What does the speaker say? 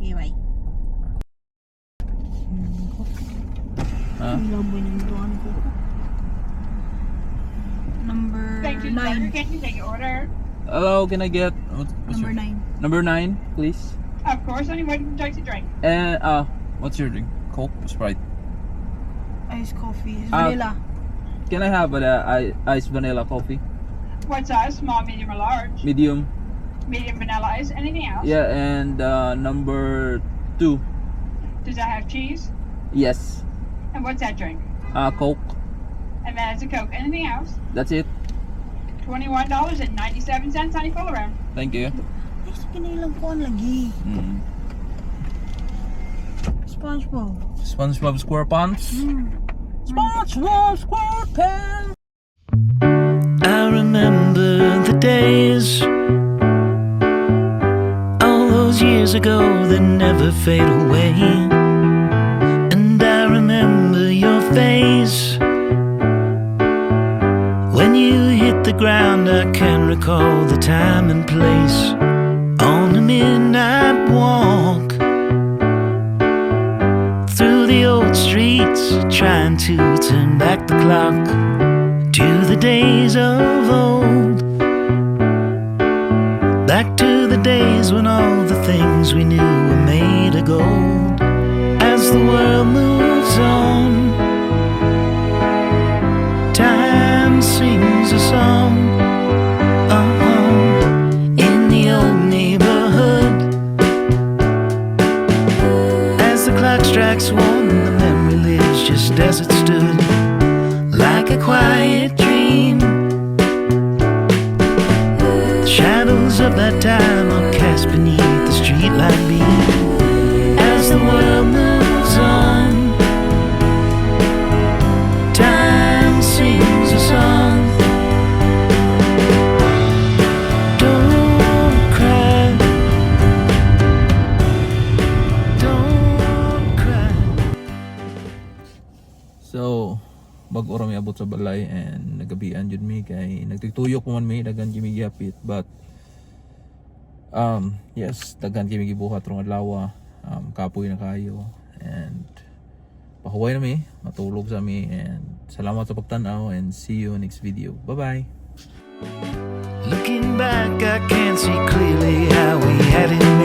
Okay, bye. Huh? Ilaboy ng tuwan ko. Number Thank you, sir. 9. Can you take your order? Hello, can I get what's Number your 9. number 9, please? Of course. Only what would you like to drink? And what's your drink? Coke or Sprite? Iced coffee. It's Ah. vanilla. Can I have iced vanilla coffee? What size? Small, medium, or large? Medium. Medium vanilla ice. Anything else? Yeah, and number 2. Does that have cheese? Yes. And what's that drink? Coke. And that is a Coke. Anything else? That's it. $21.97 on your full around. Thank you. Ay, sige na ilang kuhan lagi. SpongeBob. SpongeBob SquarePants. Hmm. SpongeBob SquarePants. I remember the days, all those years ago that never fade away. And I remember your face when you hit the ground. I can recall the time and place on a midnight walk through the old streets, trying to turn back the clock to the days of old, back to the days when all the things we knew were made of gold. As the world moves on, sings a song in the old neighborhood. As the clock strikes one, the memory lives just as it stood, like a quiet dream. The shadows of that time are cast beneath the streetlight beam. As the world moves on, time sings a song. Don't cry, don't cry. So, bag-o ra mi abot sa balay and nagabian jud mi kay nagtuyok man mi daghan kimi gihapit, but yes, daghan kimi gibuhat rong adlaw. Kapoy na kayo and pahuway na mi, matulog sa mi, and salamat sa pagtan-aw and see you next video. Bye-bye. Looking back, I can't see clearly how we had it made.